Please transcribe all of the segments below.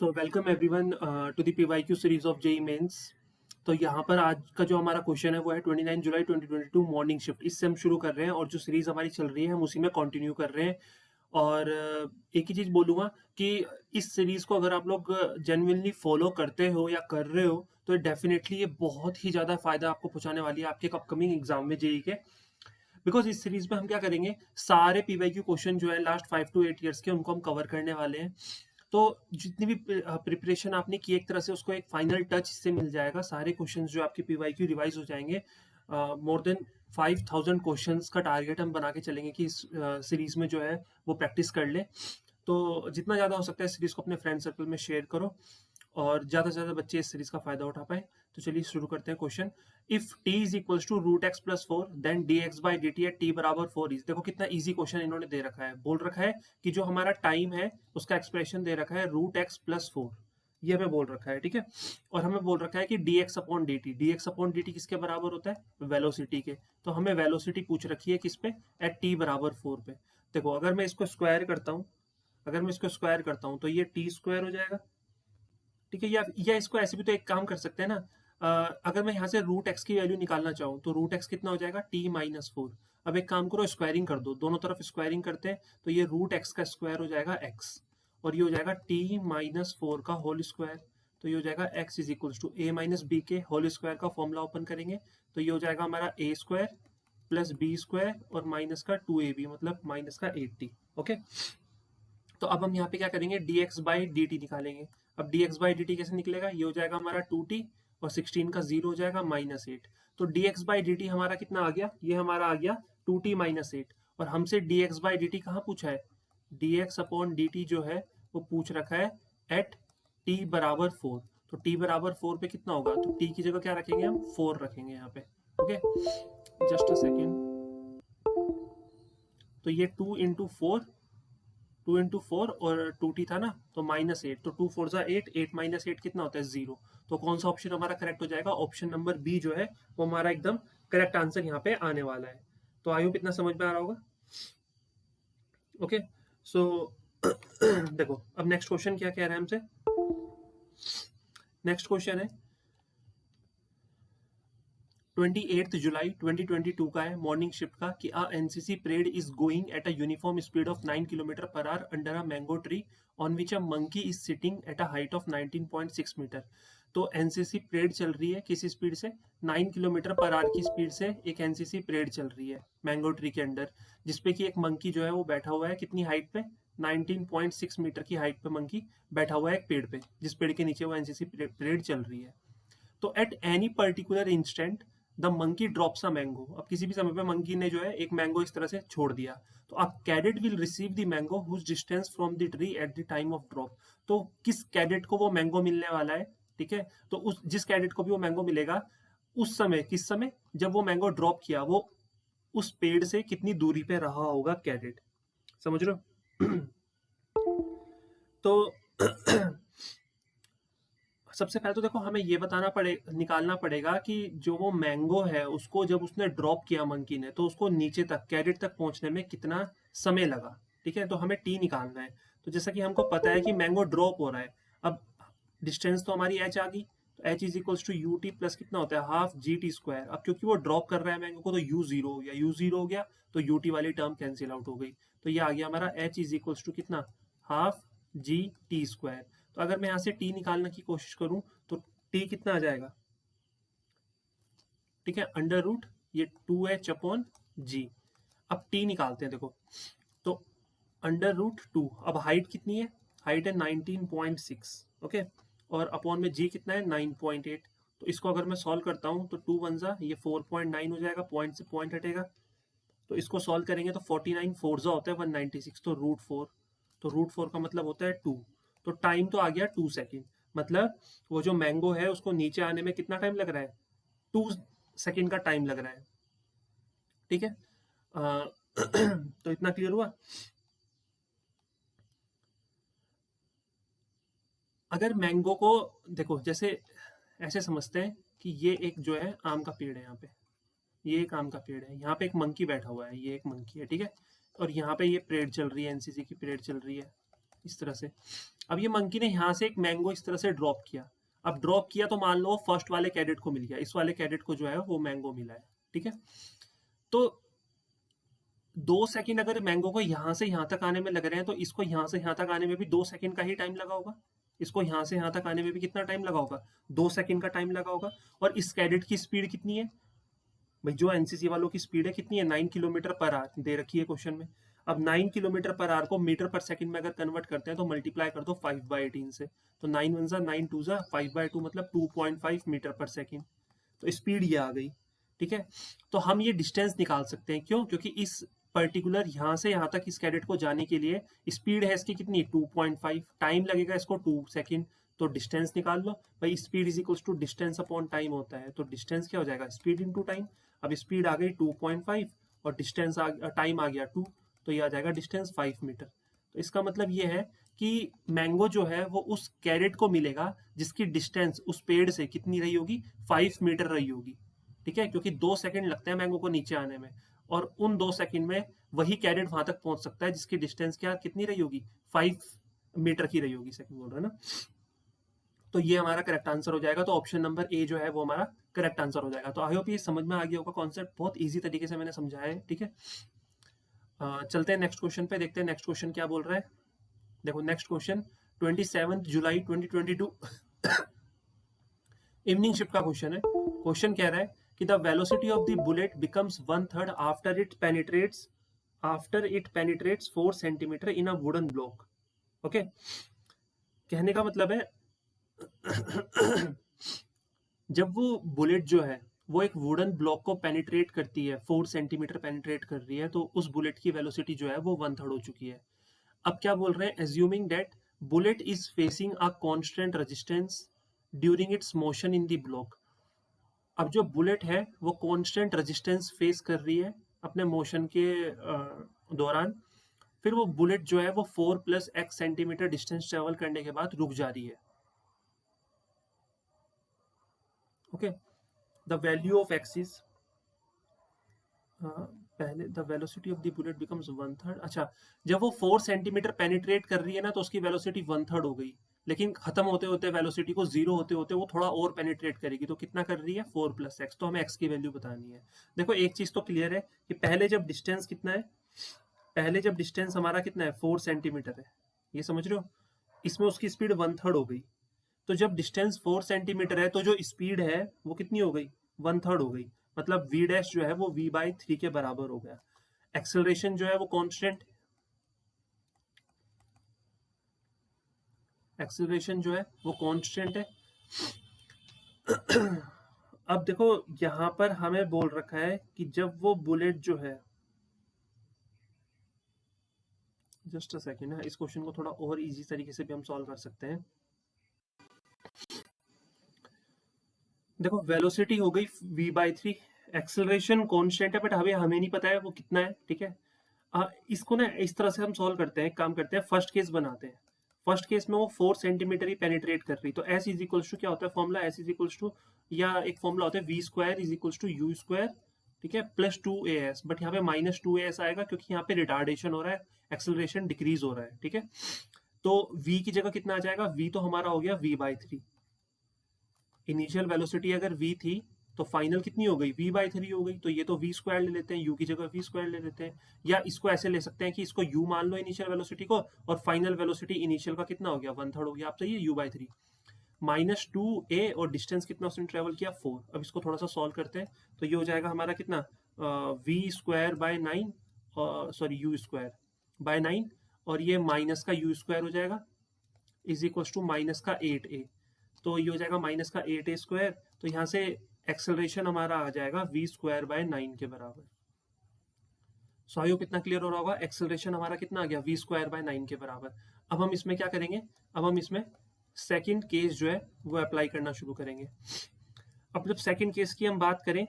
So welcome everyone to the PYQ series of JEE Mains. तो यहाँ पर आज का जो हमारा क्वेश्चन है वो है 29 जुलाई 2022 मॉर्निंग शिफ्ट। इससे हम शुरू कर रहे हैं और जो सीरीज हमारी चल रही है हम उसी में कंटिन्यू कर रहे हैं। और एक ही चीज़ बोलूँगा कि इस सीरीज को अगर आप लोग जेन्युइनली फॉलो करते हो या कर रहे हो तो डेफिनेटली ये बहुत ही ज़्यादा फायदा आपको पहुँचाने वाली है आपके अपकमिंग एग्जाम में जेई के। बिकॉज इस सीरीज में हम क्या करेंगे, सारे पीवाईक्यू क्वेश्चन जो है लास्ट 5 to 8 ईयर्स के उनको हम कवर करने वाले हैं। तो जितनी भी प्रिपरेशन आपने की एक तरह से उसको एक फाइनल टच इससे मिल जाएगा। सारे क्वेश्चंस जो आपके पीवाईक्यू रिवाइज हो जाएंगे। मोर देन 5000 क्वेश्चंस का टारगेट हम बना के चलेंगे कि इस सीरीज में जो है वो प्रैक्टिस कर ले। तो जितना ज़्यादा हो सकता है सीरीज को अपने फ्रेंड सर्कल में शेयर करो और ज़्यादा से ज़्यादा बच्चे इस सीरीज का फायदा उठा पाए। तो चलिए शुरू करते हैं question. If t is equals to root x plus four then d x by d t at t बराबर फोर इज। देखो कितना इजी क्वेश्चन इन्होंने दे रखा है। बोल रखा है कि जो हमारा टाइम है उसका एक्सप्रेशन दे रखा है रूट एक्स प्लस फोर, ये हमें बोल रखा है, ठीक है। और हमें बोल रखा है कि D x upon d T, D x upon d T किसके बराबर होता है, वेलोसिटी के। तो हमें वेलोसिटी पूछ रखी है किस पे, एट टी बराबर फोर पे। देखो अगर मैं इसको स्क्वायर करता हूँ, अगर मैं इसको स्क्वायर करता हूँ तो ये टी स्क्वायर हो जाएगा, ठीक है। या इसको ऐसे भी तो एक काम कर सकते हैं ना। अगर मैं यहाँ से रूट एक्स की वैल्यू निकालना चाहूँ तो रूट एक्स कितना हो जाएगा, टी माइनस फोर। अब एक काम करो, स्क्वायरिंग कर दो, दोनों तरफ स्क्वायरिंग करते हैं तो ये रूट एक्स का स्क्वायर हो जाएगा एक्स, और ये हो जाएगा टी माइनस फोर का होल स्क्वायर। तो ये हो जाएगा x is equals to a minus b के होल स्क्वायर का फॉर्मूला ओपन करेंगे तो ये हो जाएगा हमारा a square plus b square और माइनस का टू ए बी, मतलब माइनस का 80। ओके, तो अब हम यहाँ पे क्या करेंगे, D x by d T निकालेंगे। अब D x by d T कैसे निकलेगा, ये हो जाएगा हमारा टू टी और 16 का जीरो हो जाएगा माइनस एट। तो D x by d T हमारा कितना आ गया, ये हमारा आ गया टू टी माइनस एट। और हमसे d x by d t कहाँ पूछा है, d x upon d t जो है वो पूछ रखा है एट टी बराबर फोर। तो टी बराबर फोर पे कितना होगा, तो टी की जगह क्या रखेंगे, हम फोर रखेंगे यहाँ पे। Okay, just a second. तो ये two into four, two into four और टू टी था ना, तो माइनस एट, तो टू फोर जा एट, एट माइनस एट कितना होता है, जीरो। तो कौन सा ऑप्शन हमारा करेक्ट हो जाएगा, ऑप्शन नंबर बी जो है वो हमारा एकदम करेक्ट आंसर यहाँ पे आने वाला है। तो आई होप इतना समझ में आ रहा होगा। ओके, सो देखो अब नेक्स्ट क्वेश्चन क्या कह रहा है हमसे। नेक्स्ट क्वेश्चन है 28 जुलाई 2022 का है, मॉर्निंग शिफ्ट का, कि a NCC parade is going at a uniform speed of 9 kilometre per hour under a mango tree on which a monkey is sitting at a height of 19.6 metre. तो NCC parade चल रही है किस speed से, 9 kilometre per our की speed से एक NCC parade चल रही है मैंगो ट्री के अंडर, जिसपे कि एक मंकी जो है वो बैठा हुआ है कितनी हाइट पे, 19.6 मीटर की हाइट पे मंकी बैठा हुआ है एक पेड़ पे, जिस पेड़ के नीचे वो एनसीसी परेड चल रही है। तो at any particular instant the monkey drops a mango. अब किसी भी समय पे मंकी ने जो है एक मैंगो इस तरह से छोड़ दिया, तो a cadet will receive the mango whose distance from the tree at the time of drop. तो किस कैडेट को वो मैंगो मिलने वाला है, ठीक है। तो उस जिस कैडेट को भी वो मैंगो मिलेगा उस समय, किस समय, जब वो मैंगो ड्रॉप किया, वो उस पेड़ से कितनी दूरी पे रहा होगा कैडेट। समझ रहे हो तो सबसे पहले तो देखो हमें ये बताना पड़े, निकालना पड़ेगा कि जो वो मैंगो है उसको जब उसने ड्रॉप किया मंकी ने, तो उसको नीचे तक कैरेट तक पहुंचने में कितना समय लगा, ठीक है। तो हमें टी निकालना है। तो जैसा कि हमको पता है कि मैंगो ड्रॉप हो रहा है, अब डिस्टेंस तो हमारी एच आ गई, तो h is equals to u t plus कितना होता है, हाफ जी टी स्क्वायर। अब क्योंकि वो ड्रॉप कर रहा है मैंगो को तो यू जीरो हो गया, यू जीरो हो गया तो यू टी वाली टर्म कैंसिल आउट हो गई। तो ये आ गया हमारा एच इज इक्वल्स टू कितना, हाफ जी टी स्क्वायर। तो अगर मैं यहाँ से टी निकालने की कोशिश करूँ तो टी कितना आ जाएगा, ठीक है, अंडर रूट ये टू एच अपॉन जी। अब टी निकालते हैं, देखो तो अंडर रूट टू, अब हाइट कितनी है, हाइट है 19.6, ओके, और अपॉन में जी कितना है 9.8। तो इसको अगर मैं सॉल्व करता हूँ तो टू वन जा ये 4.9 हो जाएगा, पॉइंट से पॉइंट हटेगा। तो इसको सॉल्व करेंगे तो 49 फोर जा होता है 196, तो रूट फोर, तो रूट फोर का मतलब होता है टू। तो टाइम तो आ गया 2 सेकेंड, मतलब वो जो मैंगो है उसको नीचे आने में कितना टाइम लग रहा है, 2 सेकेंड का टाइम लग रहा है, ठीक है। तो इतना क्लियर हुआ। अगर मैंगो को देखो जैसे ऐसे समझते हैं कि ये एक जो है आम का पेड़ है, यहाँ पे ये एक आम का पेड़ है, यहाँ पे एक मंकी बैठा हुआ है, ये एक मंकी है, ठीक है। और यहाँ पे ये परेड चल रही है, एनसीसी की परेड चल रही है, इस तरह से। अब ये मंकी ने यहाँ से एक मैंगो इस तरह से ड्रॉप किया। अब ड्रॉप किया तो मान लो फर्स्ट वाले कैडेट को मिल गया, इस वाले कैडेट को जो है वो मैंगो मिला है, ठीक है। तो 2 सेकंड अगर मैंगो को यहाँ से यहाँ तक आने में लग रहे हैं, तो इसको यहाँ से यहाँ तक आने में भी 2 सेकंड का ही टाइम लगा होगा। इसको यहाँ से यहाँ तक आने में भी कितना टाइम लगा होगा? 2 सेकंड का टाइम लगा होगा। और इस कैडेट की स्पीड कितनी है भाई? जो एनसीसी वालों की स्पीड है कितनी है? 9 किलोमीटर पर आवर दे रखी है क्वेश्चन में। अब 9 किलोमीटर पर आवर को मीटर पर सेकंड में अगर कन्वर्ट करते हैं तो मल्टीप्लाई कर दो 5/18 से। तो 9 1 9 2 5/2 मतलब 2.5 मीटर पर सेकंड। तो स्पीड ये आ गई, ठीक है। तो हम ये डिस्टेंस निकाल सकते हैं, क्यों? क्योंकि इस पर्टिकुलर यहाँ से यहाँ तक इस कैडेट को जाने के लिए स्पीड है इसकी कितनी? 2.5। टाइम लगेगा इसको 2 सेकंड। तो डिस्टेंस निकाल लो भाई। Speed is equals to distance upon time होता है। तो डिस्टेंस क्या हो जाएगा? Speed into time. अब स्पीड आ गई 2.5 और डिस्टेंस टाइम आ गया 2, तो ये आ जाएगा डिस्टेंस 5 मीटर। तो इसका मतलब ये है कि मैंगो जो है वो उस कैरेट को मिलेगा जिसकी डिस्टेंस उस पेड़ से कितनी रही होगी? 5 मीटर रही होगी, ठीक है। क्योंकि 2 सेकंड लगते हैं मैंगो को नीचे आने में, और उन 2 सेकंड में वही कैरेट वहां तक पहुंच सकता है जिसकी डिस्टेंस क्या कितनी रही होगी? 5 मीटर की रही होगी। सेकंड बोल रहा है ना। तो ये हमारा करेक्ट आंसर हो जाएगा। तो ऑप्शन नंबर ए जो है वो हमारा करेक्ट आंसर हो जाएगा। तो आई होप ये समझ में आ गया होगा कॉन्सेप्ट। बहुत ईजी तरीके से मैंने समझाया है, ठीक है। चलते हैं नेक्स्ट क्वेश्चन पे, देखते हैं नेक्स्ट क्वेश्चन क्या बोल रहा है। देखो नेक्स्ट क्वेश्चन 27 जुलाई 2022 इवनिंग शिफ्ट का क्वेश्चन है। क्वेश्चन कह रहा है कि the velocity of the bullet becomes 1/3 after it penetrates 4 centimetre in a wooden block. Okay, कहने का मतलब है जब वो बुलेट जो है वो एक वुडन ब्लॉक को पेनिट्रेट करती है, 4 सेंटीमीटर पेनिट्रेट कर रही है, तो उस बुलेट की वेलोसिटी जो है वो 1/3 हो चुकी है। अब क्या बोल रहे हैं? Assuming that bullet is facing a constant resistance during its motion in the block. अब जो बुलेट है वो कांस्टेंट रेजिस्टेंस फेस कर रही है अपने मोशन के दौरान। फिर वो बुलेट जो है वो 4 + x सेंटीमीटर डिस्टेंस ट्रेवल करने के बाद रुक जा रही है। Okay, the value of x is पहले the velocity of the bullet becomes 1/3। अच्छा, जब वो 4 सेंटीमीटर पेनिट्रेट कर रही है ना तो उसकी वेलोसिटी 1/3 हो गई, लेकिन खत्म होते होते वेलोसिटी को 0 होते होते वो थोड़ा और पेनिट्रेट करेगी। तो कितना कर रही है? 4 + x। तो हमें x की वैल्यू बतानी है। देखो एक चीज तो क्लियर है कि पहले जब डिस्टेंस कितना है, पहले जब डिस्टेंस हमारा कितना है? 4 सेंटीमीटर है, ये समझ रहे हो। इसमें उसकी स्पीड 1/3 हो गई। तो जब डिस्टेंस 4 सेंटीमीटर है तो जो स्पीड है वो कितनी हो गई? 1/3 हो गई। मतलब v डैश जो है वो v/3 के बराबर हो गया। एक्सेलरेशन जो है वो कांस्टेंट, एक्सेलरेशन जो है वो कांस्टेंट है। अब देखो यहां पर हमें बोल रखा है कि जब वो बुलेट जो है, जस्ट अ सेकेंड है, इस क्वेश्चन को थोड़ा और इजी तरीके से भी हम सॉल्व कर सकते हैं। देखो वेलोसिटी हो गई v/3, एक्सेलरेशन कांस्टेंट है बट हमें हमें नहीं पता है वो कितना है, ठीक है। इसको ना इस तरह से हम सॉल्व करते हैं, काम करते हैं, फर्स्ट केस बनाते हैं। फर्स्ट केस में वो 4 सेंटीमीटर ही पेनिट्रेट कर रही, तो s इज इक्वल्स टू क्या होता है formula? s is equals to, या एक फॉर्मूला होता है v² is equals to u², ठीक है, +2as। बट यहाँ पे -2as आएगा क्योंकि यहाँ पे रिटार्डेशन हो रहा है, एक्सेलरेशन डिक्रीज हो रहा है, ठीक है। तो v की जगह कितना आ जाएगा? v तो हमारा हो गया v/3। इनिशियल वेलोसिटी अगर v थी तो फाइनल कितनी हो गई? v/3 हो गई। तो ये तो v² ले लेते हैं, u की जगह v² ले लेते हैं। या इसको ऐसे ले सकते हैं कि इसको u मान लो इनिशियल वेलोसिटी को, और फाइनल वेलोसिटी इनिशियल का कितना हो गया? 1/3 हो गया। आप सही है, u/3 -2a, और डिस्टेंस कितना उसने ट्रेवल किया? 4। अब इसको थोड़ा सा सॉल्व करते हैं। तो ये हो जाएगा हमारा कितना? v²/9, सॉरी u²/9, और ये माइनस का u² हो जाएगा इज इक्वल टू -8a। तो ये हो जाएगा -8a²। तो यहाँ से एक्सेलरेशन हमारा आ जाएगा v²/9 के बराबर। सो आई होप इतना क्लियर हो रहा होगा। एक्सेलरेशन हमारा कितना आ गया? v²/9 के बराबर। अब हम इसमें क्या करेंगे? अब हम इसमें सेकंड केस जो है वो अप्लाई करना शुरू करेंगे। अब जब सेकंड केस की हम बात करें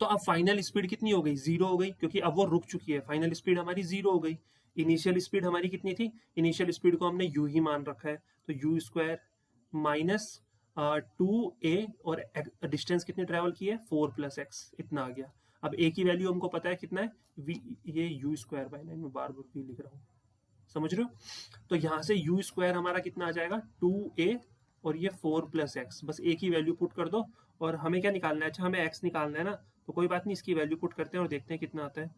तो अब फाइनल स्पीड कितनी हो गई? 0 हो गई, क्योंकि अब वो रुक चुकी है। फाइनल स्पीड हमारी 0 हो गई। इनिशियल स्पीड हमारी कितनी थी? इनिशियल स्पीड को हमने u ही मान रखा है, तो u² माइनस 2a, और डिस्टेंस कितनी ट्रेवल की है? 4 + x, इतना आ गया। अब a की वैल्यू हमको पता है कितना है? v, ये u²/9 में बार बार भी लिख रहा हूँ, समझ रहे हो? तो यहाँ से यू स्क्वायर हमारा कितना आ जाएगा 2a और ये 4 प्लस एक्स, बस एक ही वैल्यू पुट कर दो। और हमें क्या निकालना है? अच्छा हमें x निकालना है ना, तो कोई बात नहीं, इसकी वैल्यू पुट करते हैं और देखते हैं कितना आता है।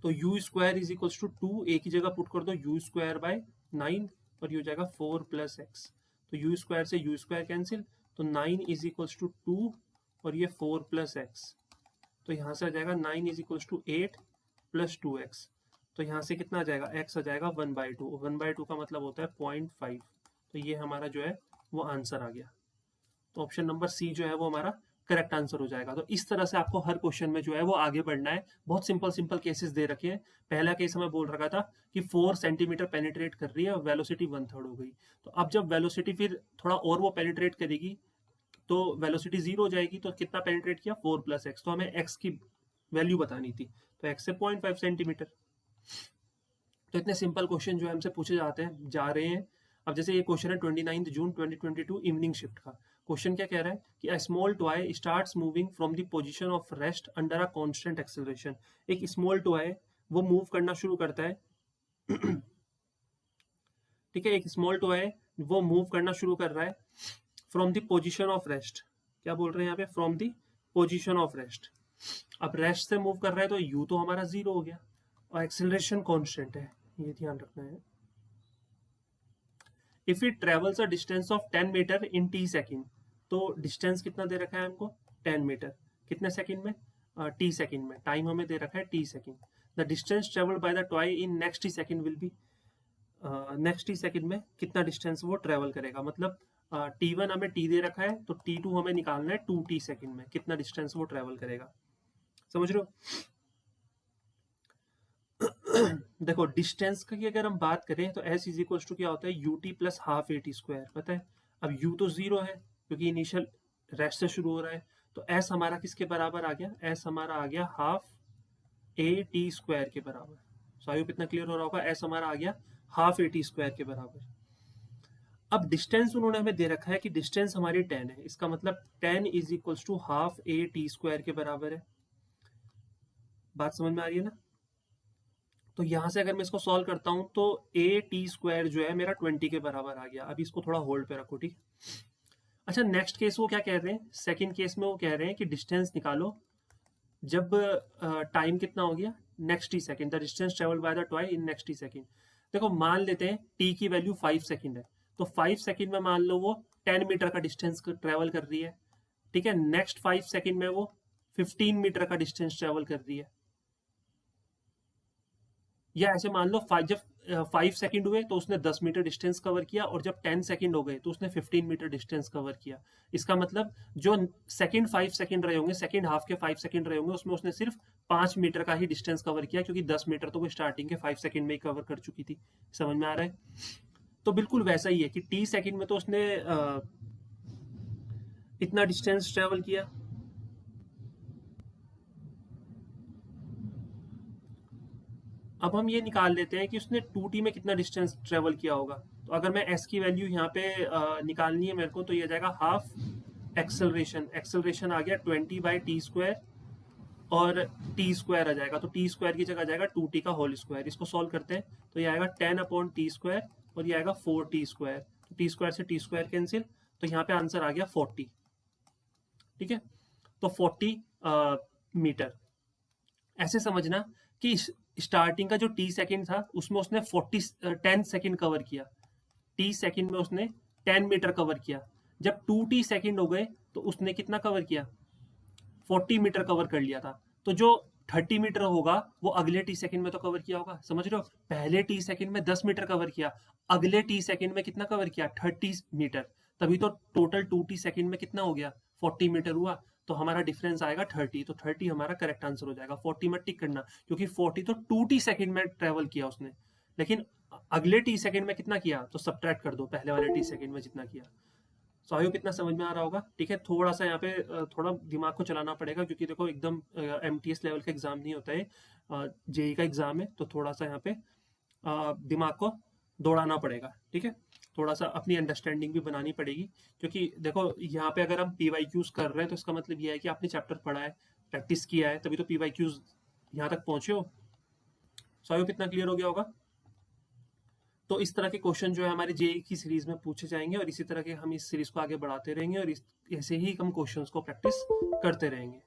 तो u square is equals to 2, एक ही जगह पुट कर दो, यू स्क्वायर बाय 9 और ये हो जाएगा 4 प्लस एक्स। तो यू स्क्वायर से यू स्क्वायर कैंसिल, तो 9 इज इक्वल्स टू 2 और ये 4 प्लस एक्स। तो यहाँ से आ जाएगा 9 is equals to 8 plus 2x। तो यहाँ से कितना आ जाएगा? x आ जाएगा 1/2। 1/2 का मतलब होता है 0.5। तो ये हमारा जो है वो आंसर आ गया। तो ऑप्शन नंबर सी जो है वो हमारा करेक्ट आंसर हो जाएगा। तो इस तरह से आपको हर क्वेश्चन में जो है वो आगे बढ़ना है। बहुत सिंपल सिंपल केसेस दे रखे हैं। पहला केस हमें बोल रखा था कि 4 सेंटीमीटर पेनिट्रेट कर रही है और वेलोसिटी 1/3 हो गई। तो अब जब वेलोसिटी फिर थोड़ा और वो पेनिट्रेट करेगी तो वेलोसिटी 0 हो जाएगी। तो कितना पेनिट्रेट किया? 4 प्लस एक्स। तो हमें एक्स की वैल्यू बतानी थी, तो एक्स से 0.5 सेंटीमीटर। तो इतने सिंपल क्वेश्चन जो है हमसे पूछे जाते हैं जा रहे हैं। अब जैसे ये क्वेश्चन है 29 जून 2022 इवनिंग शिफ्ट का। क्वेश्चन क्या कह रहा है कि a small toy starts moving from the position of rest under a constant acceleration. एक स्मॉल टॉय वो मूव करना शुरू करता है ठीक है, एक स्मॉल टॉय वो मूव करना शुरू कर रहा है from the position of rest. क्या बोल रहे हैं यहाँ पे? From the position of rest. अब रेस्ट से मूव कर रहा है तो यू तो हमारा 0 हो गया और एक्सेलरेशन कांस्टेंट है, ये ध्यान रखना है। If it travels a distance of 10 metre in t second, तो डिस्टेंस कितना दे रखा है हमको? 10 मीटर। कितने सेकेंड में? टी सेकेंड में। टाइम हमें दे रखा है T second. The distance travelled by the toy in next T second will be, next T second में कितना डिस्टेंस वो ट्रेवल करेगा। मतलब t1 हमें t दे रखा है तो t2 हमें निकालना है 2t सेकेंड में कितना डिस्टेंस वो ट्रेवल करेगा। समझ रहे हो? देखो डिस्टेंस की अगर हम बात करें तो s इज इक्वल्स टू क्या होता है? ut plus half at square. पता है? अब u तो 0 है क्योंकि इनिशियल रेस्ट से शुरू हो रहा है। तो s हमारा किसके बराबर आ गया? s हमारा आ गया हाफ at स्क्वायर के बराबर। सो आई होप इतना क्लियर हो रहा होगा। s हमारा आ गया हाफ at स्क्वायर के बराबर। अब डिस्टेंस उन्होंने हमें दे रखा है कि डिस्टेंस हमारी 10 है। इसका मतलब 10 is equals to half at square के बराबर है। बात समझ में आ रही है ना? तो यहाँ से अगर मैं इसको सॉल्व करता हूँ तो at स्क्वायर जो है मेरा 20 के बराबर आ गया। अभी इसको थोड़ा होल्ड पे रखो, ठीक। अच्छा नेक्स्ट केस वो क्या कह रहे हैं? सेकंड केस में वो कह रहे हैं कि डिस्टेंस निकालो जब टाइम कितना हो गया? Next T second. The distance travel by the toy in next T second. देखो मान लेते हैं टी की वैल्यू 5 सेकेंड है, तो 5 सेकेंड में मान लो वो 10 मीटर का डिस्टेंस ट्रेवल कर रही है, ठीक है। नेक्स्ट 5 सेकेंड में वो 15 मीटर का डिस्टेंस ट्रेवल कर रही है। या ऐसे मान लो जब 5 सेकंड हुए तो उसने 10 मीटर डिस्टेंस कवर किया और जब 10 सेकंड हो गए तो उसने 15 मीटर डिस्टेंस कवर किया। इसका मतलब जो सेकंड 5 सेकंड रहे होंगे, सेकंड हाफ के 5 सेकंड रहे होंगे, उसमें उसने सिर्फ 5 मीटर का ही डिस्टेंस कवर किया क्योंकि 10 मीटर तो वो स्टार्टिंग के 5 सेकंड में ही कवर कर चुकी थी। समझ में आ रहा है? तो बिल्कुल वैसा ही है कि टी सेकंड में तो उसने इतना डिस्टेंस ट्रेवल किया। अब हम ये निकाल लेते हैं कि उसने 2t में कितना डिस्टेंस ट्रेवल किया होगा। तो अगर मैं s की वैल्यू यहाँ पे निकालनी है मेरे को, तो ये आ जाएगा हाफ एक्सेलरेशन। एक्सेलरेशन आ गया 20/t स्क्वायर और t स्क्वायर आ जाएगा। तो t स्क्वायर की जगह आ जाएगा 2t का होल स्क्वायर। इसको सॉल्व करते हैं तो ये आएगा 10/t स्क्वायर और ये आएगा 4t स्क्वायर। तो t स्क्वायर से t स्क्वायर कैंसिल, तो यहाँ पे आंसर आ गया 40। ठीक है, तो 40 मीटर। ऐसे समझना कि स्टार्टिंग का जो टी सेकंड था उसमें उसने 10 सेकंड कवर किया। टी सेकंड में उसने 10 मीटर कवर किया। जब 2t सेकंड हो गए तो उसने कितना कवर किया? 40 मीटर कवर कर लिया था। तो जो 30 मीटर होगा वो अगले टी सेकंड में तो कवर किया होगा। समझ रहे हो? पहले टी सेकंड में 10 मीटर कवर किया, अगले टी सेकंड में कितना कवर किया? 30 मीटर। तभी तो टोटल 2t सेकंड में कितना हो गया? 40 मीटर हुआ। तो हमारा डिफरेंस आएगा 30। तो 30 हमारा करेक्ट आंसर हो जाएगा। 40 में टिक करना क्योंकि 40 तो 2t सेकंड में ट्रेवल किया उसने, लेकिन अगले टी सेकंड में कितना किया तो सब्ट्रैक्ट कर दो पहले वाले टी सेकंड में जितना किया। सो आई होप इतना समझ में आ रहा होगा। ठीक है, थोड़ा सा यहाँ पे थोड़ा दिमाग को चलाना पड़ेगा क्योंकि देखो एकदम MTS लेवल का एग्जाम नहीं होता है, जेई का एग्जाम है। तो थोड़ा सा यहाँ पे दिमाग को दौड़ाना पड़ेगा। ठीक है, थोड़ा सा अपनी अंडरस्टैंडिंग भी बनानी पड़ेगी क्योंकि देखो यहाँ पे अगर हम PYQs कर रहे हैं तो इसका मतलब ये है कि आपने चैप्टर पढ़ा है, प्रैक्टिस किया है, तभी तो PYQs यहाँ तक पहुंचे हो। सो आई होप इतना क्लियर हो गया होगा। तो इस तरह के क्वेश्चन जो है हमारे जेईई की सीरीज में पूछे जाएंगे और इसी तरह के हम इस सीरीज को आगे बढ़ाते रहेंगे और ऐसे ही हम क्वेश्चंस को प्रैक्टिस करते रहेंगे।